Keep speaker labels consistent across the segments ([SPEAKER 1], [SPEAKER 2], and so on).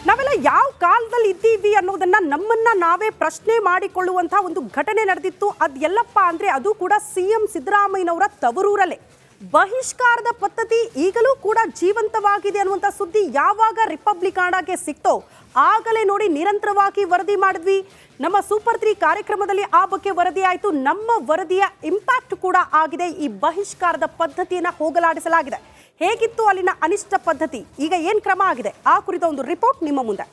[SPEAKER 1] ನಾವೆಲ್ಲ ಯಾವ ಕಾಲದಲ್ಲಿ ಇದ್ದೀವಿ ಅನ್ನೋದನ್ನ ನಮ್ಮನ್ನ ನಾವೇ ಪ್ರಶ್ನೆ ಮಾಡಿಕೊಳ್ಳುವಂತ ಒಂದು ಘಟನೆ ನಡೆದಿತ್ತು. ಅದೆಲ್ಲಪ್ಪ ಅಂದ್ರೆ ಅದು ಕೂಡ ಸಿಎಂ ಸಿದ್ದರಾಮಯ್ಯನವರ ತವರೂರಲ್ಲೇ. ಬಹಿಷ್ಕಾರದ ಪದ್ಧತಿ ಈಗಲೂ ಕೂಡ ಜೀವಂತವಾಗಿದೆ ಅನ್ನುವಂಥ ಸುದ್ದಿ ಯಾವಾಗ ರಿಪಬ್ಲಿಕಾಣಾಗೆ ಸಿಕ್ತೋ ಆಗಲೇ ನೋಡಿ ನಿರಂತರವಾಗಿ ವರದಿ ಮಾಡಿದ್ವಿ. ನಮ್ಮ ಸೂಪರ್ 3 ಕಾರ್ಯಕ್ರಮದಲ್ಲಿ ಆ ಬಗ್ಗೆ ವರದಿ ಆಯಿತು. ನಮ್ಮ ವರದಿಯ ಇಂಪ್ಯಾಕ್ಟ್ ಕೂಡ ಆಗಿದೆ. ಈ ಬಹಿಷ್ಕಾರದ ಪದ್ಧತಿಯನ್ನು ಹೋಗಲಾಡಿಸಲಾಗಿದೆ. ಹೇಗಿತ್ತು ಅಲ್ಲಿನ ಅನಿಷ್ಟ ಪದ್ಧತಿ, ಈಗ ಏನು ಕ್ರಮ ಆಗಿದೆ, ಆ ಕುರಿತ ಒಂದು ರಿಪೋರ್ಟ್ ನಿಮ್ಮ ಮುಂದೆ.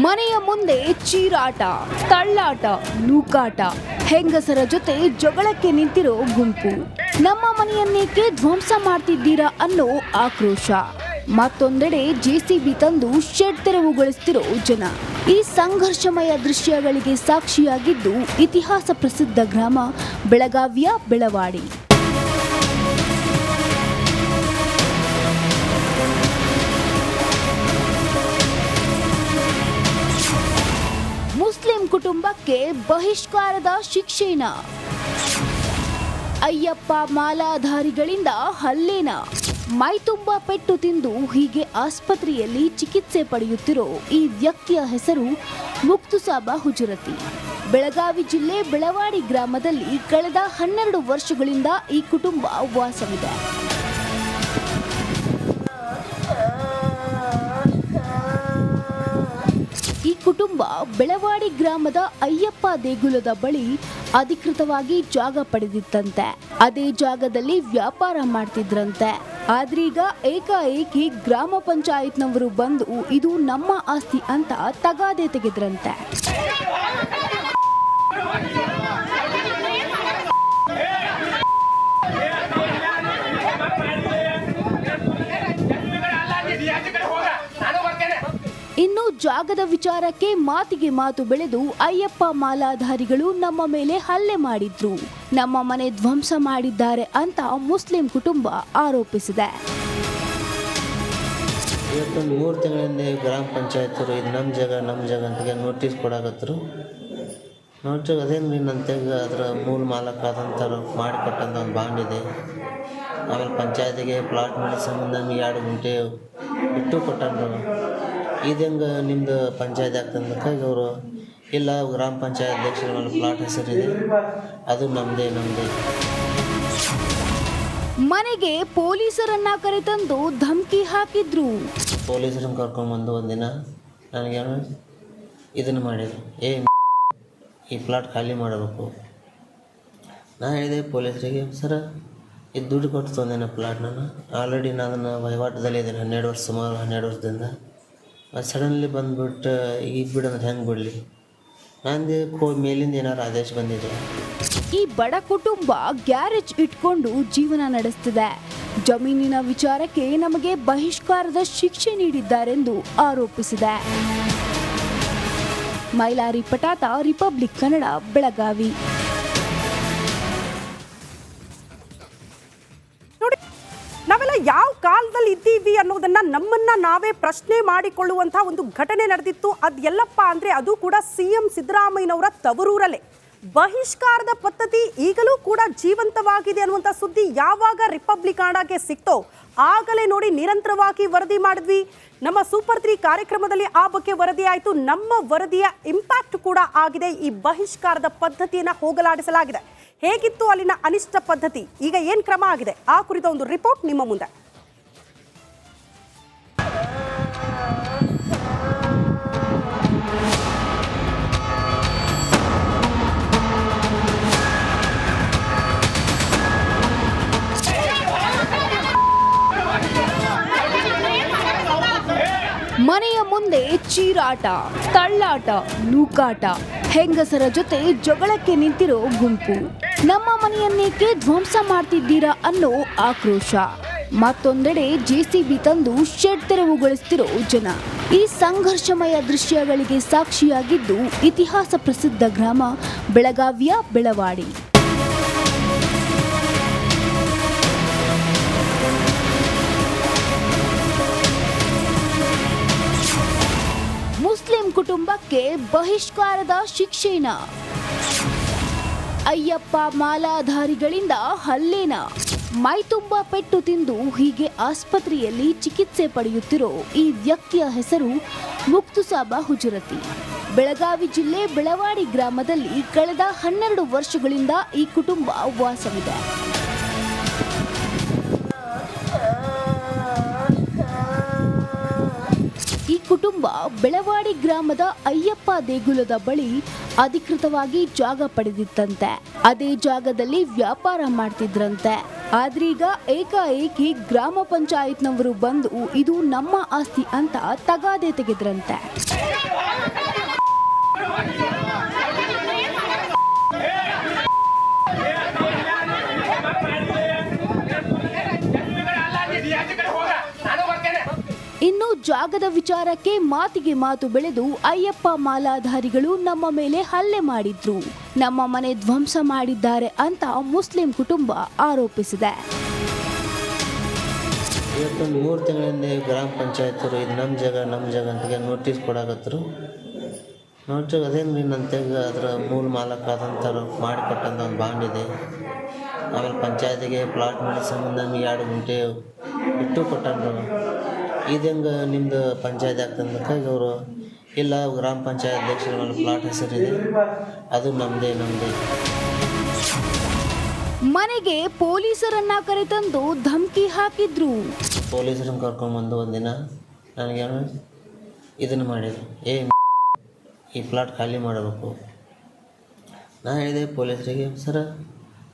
[SPEAKER 2] ಮನೆಯ ಮುಂದೆ ಚೀರಾಟ, ತಳ್ಳಾಟ, ನೂಕಾಟ, ಹೆಂಗಸರ ಜೊತೆ ಜಗಳಕ್ಕೆ ನಿಂತಿರೋ ಗುಂಪು. ನಮ್ಮ ಮನೆಯನ್ನೇಕೆ ಧ್ವಂಸ ಮಾಡ್ತಿದ್ದೀರಾ ಅನ್ನೋ ಆಕ್ರೋಶ. ಮತ್ತೊಂದೆಡೆ ಜೆಸಿಬಿ ತಂದು ಶೆಡ್ ತೆರವುಗೊಳಿಸ್ತಿರೋ ಜನ. ಈ ಸಂಘರ್ಷಮಯ ದೃಶ್ಯಗಳಿಗೆ ಸಾಕ್ಷಿಯಾಗಿದ್ದು ಇತಿಹಾಸ ಪ್ರಸಿದ್ಧ ಗ್ರಾಮ ಬೆಳಗಾವಿಯ ಬೆಳವಾಡಿ. ಮುಸ್ಲಿಂ ಕುಟುಂಬಕ್ಕೆ ಬಹಿಷ್ಕಾರದ ಶಿಕ್ಷೆನ, ಅಯ್ಯಪ್ಪ ಮಾಲಾಧಾರಿಗಳಿಂದ ಹಲ್ಲೆನ, ಮೈತುಂಬ ಪೆಟ್ಟು ತಿಂದು ಹೀಗೆ ಆಸ್ಪತ್ರೆಯಲ್ಲಿ ಚಿಕಿತ್ಸೆ ಪಡೆಯುತ್ತಿರೋ ಈ ವ್ಯಕ್ತಿಯ ಹೆಸರು ಮುಕ್ತುಸಾಬ ಹುಜರತಿ. ಬೆಳಗಾವಿ ಜಿಲ್ಲೆ ಬೆಳವಾಡಿ ಗ್ರಾಮದಲ್ಲಿ ಕಳೆದ 12 ವರ್ಷಗಳಿಂದ ಈ ಕುಟುಂಬ ವಾಸವಿದೆ. ಈ ಕುಟುಂಬ ಬೆಳವಾಡಿ ಗ್ರಾಮದ ಅಯ್ಯಪ್ಪ ದೇಗುಲದ ಬಳಿ ಅಧಿಕೃತವಾಗಿ ಜಾಗ ಪಡೆದಿತ್ತಂತೆ. ಅದೇ ಜಾಗದಲ್ಲಿ ವ್ಯಾಪಾರ ಮಾಡ್ತಿದ್ರಂತೆ. ಆದ್ರೀಗ ಏಕಾಏಕಿ ಗ್ರಾಮ ಪಂಚಾಯತ್ನವರು ಬಂದು ಇದು ನಮ್ಮ ಆಸ್ತಿ ಅಂತ ತಗಾದೆ ತೆಗೆದ್ರಂತೆ. ಇನ್ನು ಜಾಗದ ವಿಚಾರಕ್ಕೆ ಮಾತಿಗೆ ಮಾತು ಬೆಳೆದು ಅಯ್ಯಪ್ಪ ಮಾಲಾಧಾರಿಗಳು ನಮ್ಮ ಮೇಲೆ ಹಲ್ಲೆ ಮಾಡಿದ್ರು, ನಮ್ಮ ಮನೆ ಧ್ವಂಸ ಮಾಡಿದ್ದಾರೆ ಅಂತ ಮುಸ್ಲಿಂ ಕುಟುಂಬ ಆರೋಪಿಸಿದೆ.
[SPEAKER 3] ಇವತ್ತೊಂದು 3 ತಿಂಗಳಿಂದ ಗ್ರಾಮ ಪಂಚಾಯತರು ಇದು ನಮ್ಮ ಜಾಗ ಅಂತ ನೋಟಿಸ್ ಕೊಡಾಕತ್ತರು. ನೋಟಿಸ್ ಅದೇನು ನಂತೆಗೆ ಅದರ ಮೂಲ ಮಾಲಕಾದಂಥವ್ರು ಮಾಡಿಕೊಟ್ಟಂಥ ಒಂದು ಬಾಂಡ್ ಇದೆ. ಆಮೇಲೆ ಪಂಚಾಯತಿಗೆ ಪ್ಲಾಟ್ ಮಾಡೋ ಸಂಬಂಧ 2 ಗುಂಟೆ ಇಟ್ಟು ಕೊಟ್ಟರು. ಇದು ಹೆಂಗೆ ನಿಮ್ಮದು ಪಂಚಾಯತ್ ಆಗ್ತಂದಕ್ಕಾಗಿ ಅವರು ಇಲ್ಲ ಗ್ರಾಮ ಪಂಚಾಯತ್ ಅಧ್ಯಕ್ಷರ ಮೇಲೆ ಪ್ಲಾಟ್ ಹೆಸರಿದೆ, ಅದು ನಮ್ಮದೇ.
[SPEAKER 2] ಮನೆಗೆ ಪೊಲೀಸರನ್ನ ಕರೆತಂದು ಧಮಕಿ ಹಾಕಿದ್ರು.
[SPEAKER 3] ಪೊಲೀಸರನ್ನ ಕರ್ಕೊಂಡ್ಬಂದು ಒಂದಿನ ನನಗೇನು ಇದನ್ನು ಮಾಡಿದ್ರು, ಈ ಪ್ಲಾಟ್ ಖಾಲಿ ಮಾಡಬೇಕು. ನಾನು ಹೇಳಿದೆ ಪೊಲೀಸರಿಗೆ, ಸರ ಇದು ದುಡ್ಡು ಕೊಟ್ಟು ತಂದೇನೆ ಪ್ಲಾಟ್. ನಾನು ಆಲ್ರೆಡಿ ನಾನು ಅದನ್ನು ವಹಿವಾಟದಲ್ಲಿ ಇದ್ದೇನೆ 12 ವರ್ಷ, ಸುಮಾರು 12 ವರ್ಷದಿಂದ. ಅದು ಸಡನ್ಲಿ ಬಂದುಬಿಟ್ಟು ಈಗ ಬಿಡೋದು ಹೆಂಗೆ ಬಿಡಲಿ? ನಂದು ಮೇಲಿಂದ ಏನಾರು ಆದೇಶ ಬಂದಿದೆ.
[SPEAKER 2] ಈ ಬಡ ಕುಟುಂಬ ಗ್ಯಾರೇಜ್ ಇಟ್ಕೊಂಡು ಜೀವನ ನಡೆಸ್ತಿದೆ. ಜಮೀನಿನ ವಿಚಾರಕ್ಕೆ ನಮಗೆ ಬಹಿಷ್ಕಾರದ ಶಿಕ್ಷೆ ನೀಡಿದ್ದಾರೆಂದು ಆರೋಪಿಸಿದೆ. ಮೈಲಾರಿ ಪಟಾತ, ರಿಪಬ್ಲಿಕ್ ಕನ್ನಡ, ಬೆಳಗಾವಿ.
[SPEAKER 1] ನಾವೆಲ್ಲ ಯಾವ ಕಾಲದಲ್ಲಿ ಇದ್ದೀವಿ ಅನ್ನೋದನ್ನ ನಮ್ಮನ್ನ ನಾವೇ ಪ್ರಶ್ನೆ ಮಾಡಿಕೊಳ್ಳುವಂತ ಒಂದು ಘಟನೆ ನಡೆದಿತ್ತು. ಅದೆಲ್ಲಪ್ಪ ಅಂದ್ರೆ ಅದು ಕೂಡ ಸಿಎಂ ಸಿದ್ದರಾಮಯ್ಯನವರ ತವರೂರಲ್ಲೇ. ಬಹಿಷ್ಕಾರದ ಪದ್ಧತಿ ಈಗಲೂ ಕೂಡ ಜೀವಂತವಾಗಿದೆ ಅನ್ನುವಂಥ ಸುದ್ದಿ ಯಾವಾಗ ರಿಪಬ್ಲಿಕಾಣಾಗೆ ಸಿಕ್ತೋ ಆಗಲೇ ನೋಡಿ ನಿರಂತರವಾಗಿ ವರದಿ ಮಾಡಿದ್ವಿ. ನಮ್ಮ ಸೂಪರ್ 3 ಕಾರ್ಯಕ್ರಮದಲ್ಲಿ ಆ ಬಗ್ಗೆ ವರದಿ ಆಯಿತು. ನಮ್ಮ ವರದಿಯ ಇಂಪ್ಯಾಕ್ಟ್ ಕೂಡ ಆಗಿದೆ. ಈ ಬಹಿಷ್ಕಾರದ ಪದ್ಧತಿಯನ್ನು ಹೋಗಲಾಡಿಸಲಾಗಿದೆ. ಹೇಗಿತ್ತು ಅಲ್ಲಿನ ಅನಿಷ್ಟ ಪದ್ಧತಿ, ಈಗ ಏನು ಕ್ರಮ ಆಗಿದೆ, ಆ ಕುರಿತ ಒಂದು ರಿಪೋರ್ಟ್ ನಿಮ್ಮ ಮುಂದೆ.
[SPEAKER 2] ಮನೆಯ ಮುಂದೆ ಚೀರಾಟ, ತಳ್ಳಾಟ, ನೂಕಾಟ, ಹೆಂಗಸರ ಜೊತೆ ಜಗಳಕ್ಕೆ ನಿಂತಿರೋ ಗುಂಪು. ನಮ್ಮ ಮನೆಯನ್ನೇಕೆ ಧ್ವಂಸ ಮಾಡ್ತಿದ್ದೀರಾ ಅನ್ನೋ ಆಕ್ರೋಶ. ಮತ್ತೊಂದೆಡೆ ಜೆಸಿಬಿ ತಂದು ಶೆಡ್ ತೆರವುಗೊಳಿಸ್ತಿರೋ ಜನ. ಈ ಸಂಘರ್ಷಮಯ ದೃಶ್ಯಗಳಿಗೆ ಸಾಕ್ಷಿಯಾಗಿದ್ದು ಇತಿಹಾಸ ಪ್ರಸಿದ್ಧ ಗ್ರಾಮ ಬೆಳಗಾವಿಯ ಬೆಳವಾಡಿ. ಕುಟುಂಬಕ್ಕೆ ಬಹಿಷ್ಕಾರದ ಶಿಕ್ಷೆನ? ಅಯ್ಯಪ್ಪ ಮಾಲಾಧಾರಿಗಳಿಂದ ಹಲ್ಲೆನ? ಮೈತುಂಬ ಪೆಟ್ಟು ತಿಂದು ಹೀಗೆ ಆಸ್ಪತ್ರೆಯಲ್ಲಿ ಚಿಕಿತ್ಸೆ ಪಡೆಯುತ್ತಿರೋ ಈ ವ್ಯಕ್ತಿಯ ಹೆಸರು ಮುಕ್ತುಸಾಬ ಹುಜರತಿ. ಬೆಳಗಾವಿ ಜಿಲ್ಲೆ ಬೆಳವಾಡಿ ಗ್ರಾಮದಲ್ಲಿ ಕಳೆದ 12 ವರ್ಷಗಳಿಂದ ಈ ಕುಟುಂಬ ವಾಸವಿದೆ. ಈ ಕುಟುಂಬ ಬೆಳವಾಡಿ ಗ್ರಾಮದ ಅಯ್ಯಪ್ಪ ದೇಗುಲದ ಬಳಿ ಅಧಿಕೃತವಾಗಿ ಜಾಗ ಪಡೆದಿತ್ತಂತೆ. ಅದೇ ಜಾಗದಲ್ಲಿ ವ್ಯಾಪಾರ ಮಾಡ್ತಿದ್ರಂತೆ. ಆದ್ರೀಗ ಏಕಾಏಕಿ ಗ್ರಾಮ ಪಂಚಾಯತ್ನವರು ಬಂದು ಇದು ನಮ್ಮ ಆಸ್ತಿ ಅಂತ ತಗಾದೆ ತೆಗೆದ್ರಂತೆ. ಇನ್ನು ಜಾಗದ ವಿಚಾರಕ್ಕೆ ಮಾತಿಗೆ ಮಾತು ಬೆಳೆದು ಅಯ್ಯಪ್ಪ ಮಾಲಾಧಾರಿಗಳು ನಮ್ಮ ಮೇಲೆ ಹಲ್ಲೆ ಮಾಡಿದ್ರು, ನಮ್ಮ ಮನೆ ಧ್ವಂಸ ಮಾಡಿದ್ದಾರೆ ಅಂತ ಮುಸ್ಲಿಂ ಕುಟುಂಬ ಆರೋಪಿಸಿದೆ.
[SPEAKER 3] ಇವತ್ತೊಂದು 3 ತಿಂಗಳಿಂದ ಗ್ರಾಮ ಪಂಚಾಯತರು ಇದು ನಮ್ಮ ಜಾಗ ಅಂತ ನೋಟಿಸ್ ಕೊಡಾಕತ್ತರು. ನೋಟಿಸ್ ಅದೇನು ನಂತೆಗ ಅದರ ಮೂಲ ಮಾಲಕಾದಂಥವ್ರು ಮಾಡಿಕೊಟ್ಟಂಥ ಒಂದು ಬಾಂಡ್ ಇದೆ. ಆಮೇಲೆ ಪಂಚಾಯತಿಗೆ ಪ್ಲಾಟ್ ಮಾಡೋ ಸಂಬಂಧ 2 ಗುಂಟೆ ಬಿಟ್ಟು ಕೊಟ್ಟರು. ಇದು ಹೆಂಗೆ ನಿಮ್ಮದು ಪಂಚಾಯತ್ ಆಗ್ತಂದಕ್ಕೆ ಅವರು ಇಲ್ಲ ಗ್ರಾಮ ಪಂಚಾಯತ್ ಅಧ್ಯಕ್ಷರ ಮೇಲೆ ಪ್ಲಾಟ್ ಹೆಸರಿದೆ, ಅದು ನಮ್ಮದೇ.
[SPEAKER 2] ಮನೆಗೆ ಪೊಲೀಸರನ್ನ ಕರೆತಂದು ಧಮಕಿ ಹಾಕಿದ್ರು.
[SPEAKER 3] ಪೊಲೀಸರನ್ನು ಕರ್ಕೊಂಡ್ಬಂದು ಒಂದಿನ ನನಗೇನು ಇದನ್ನು ಮಾಡಿದ್ರು, ಈ ಪ್ಲಾಟ್ ಖಾಲಿ ಮಾಡಬೇಕು. ನಾನು ಹೇಳಿದೆ ಪೊಲೀಸರಿಗೆ, ಸರ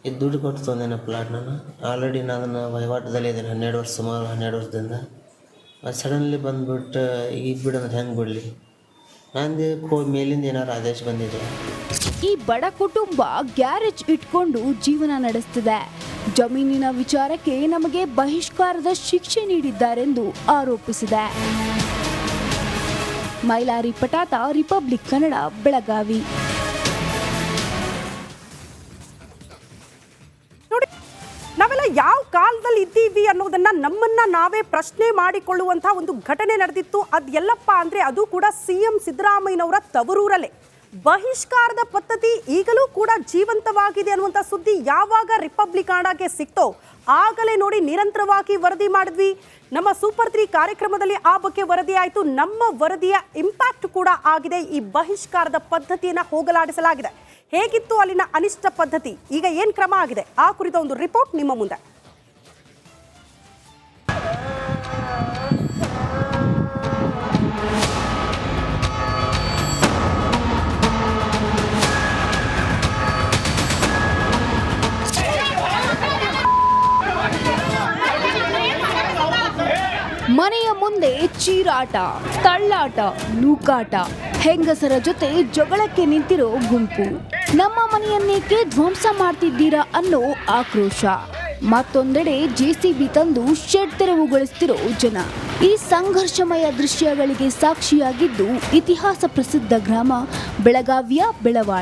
[SPEAKER 3] ಇದು ದುಡ್ಡು ಕೊಟ್ಟು ತಂದೇನೆ ಪ್ಲಾಟ್. ನಾನು ಆಲ್ರೆಡಿ ನಾನು ಅದನ್ನು ವಹಿವಾಟದಲ್ಲಿ ಇದ್ದೇನೆ 12 ವರ್ಷ, ಸುಮಾರು 12 ವರ್ಷದಿಂದ. ಸಡನ್ಲಿ ಬಂದುಬಿಟ್ಟು ಈಗ ಬಿಡೋದು ಹೆಂಗೆ ಬಿಡಲಿ? ನಂದು ಮೇಲಿಂದ ಏನಾರು ಆದೇಶ ಬಂದಿದೆ.
[SPEAKER 2] ಈ ಬಡ ಕುಟುಂಬ ಗ್ಯಾರೇಜ್ ಇಟ್ಕೊಂಡು ಜೀವನ ನಡೆಸ್ತಿದೆ. ಜಮೀನಿನ ವಿಚಾರಕ್ಕೆ ನಮಗೆ ಬಹಿಷ್ಕಾರದ ಶಿಕ್ಷೆ ನೀಡಿದ್ದಾರೆಂದು ಆರೋಪಿಸಿದೆ. ಮೈಲಾರಿ ಪಟಾತ, ರಿಪಬ್ಲಿಕ್ ಕನ್ನಡ, ಬೆಳಗಾವಿ.
[SPEAKER 1] ನೋಡಿ, ನಾವೆಲ್ಲ ಯಾವ ಕಾಲದಲ್ಲಿ ಇದ್ದೀವಿ ಅನ್ನೋದನ್ನ ನಮ್ಮನ್ನ ನಾವೇ ಪ್ರಶ್ನೆ ಮಾಡಿಕೊಳ್ಳುವಂತಹ ಒಂದು ಘಟನೆ ನಡೆದಿತ್ತು. ಅದು ಎಲ್ಲಪ್ಪ ಅಂದ್ರೆ ಅದು ಕೂಡ ಸಿಎಂ ಸಿದ್ದರಾಮಯ್ಯನವರ ತವರೂರಲ್ಲೇ. ಬಹಿಷ್ಕಾರದ ಪದ್ಧತಿ ಈಗಲೂ ಕೂಡ ಜೀವಂತವಾಗಿದೆ ಅನ್ನುವಂಥ ಸುದ್ದಿ ಯಾವಾಗ ರಿಪಬ್ಲಿಕ್ ಕನ್ನಡಕ್ಕೆ ಸಿಕ್ತೋ ಆಗಲೇ ನೋಡಿ ನಿರಂತರವಾಗಿ ವರದಿ ಮಾಡಿದ್ವಿ. ನಮ್ಮ ಸೂಪರ್ 3 ಕಾರ್ಯಕ್ರಮದಲ್ಲಿ ಆ ಬಗ್ಗೆ ವರದಿ ಆಯಿತು. ನಮ್ಮ ವರದಿಯ ಇಂಪ್ಯಾಕ್ಟ್ ಕೂಡ ಆಗಿದೆ. ಈ ಬಹಿಷ್ಕಾರದ ಪದ್ಧತಿಯನ್ನು ಹೋಗಲಾಡಿಸಲಾಗಿದೆ. ಹೇಗಿತ್ತು ಅಲ್ಲಿನ ಅನಿಷ್ಟ ಪದ್ಧತಿ, ಈಗ ಏನು ಕ್ರಮ ಆಗಿದೆ, ಆ ಕುರಿತ ಒಂದು ರಿಪೋರ್ಟ್ ನಿಮ್ಮ ಮುಂದೆ.
[SPEAKER 2] ಮನೆಯ ಮುಂದೆ ಚೀರಾಟ, ತಳ್ಳಾಟ, ನೂಕಾಟ, ಹೆಂಗಸರ ಜೊತೆ ಜಗಳಕ್ಕೆ ನಿಂತಿರೋ ಗುಂಪು. ನಮ್ಮ ಮನೆಯನ್ನೇಕೆ ಧ್ವಂಸ ಮಾಡ್ತಿದ್ದೀರಾ ಅನ್ನೋ ಆಕ್ರೋಶ. ಮತ್ತೊಂದೆಡೆ ಜೆಸಿಬಿ ತಂದು ಶೆಡ್ ತೆರವುಗೊಳಿಸ್ತಿರೋ ಜನ. ಈ ಸಂಘರ್ಷಮಯ ದೃಶ್ಯಗಳಿಗೆ ಸಾಕ್ಷಿಯಾಗಿದ್ದು ಇತಿಹಾಸ ಪ್ರಸಿದ್ಧ ಗ್ರಾಮ ಬೆಳಗಾವಿಯ ಬೆಳವಾಡಿ.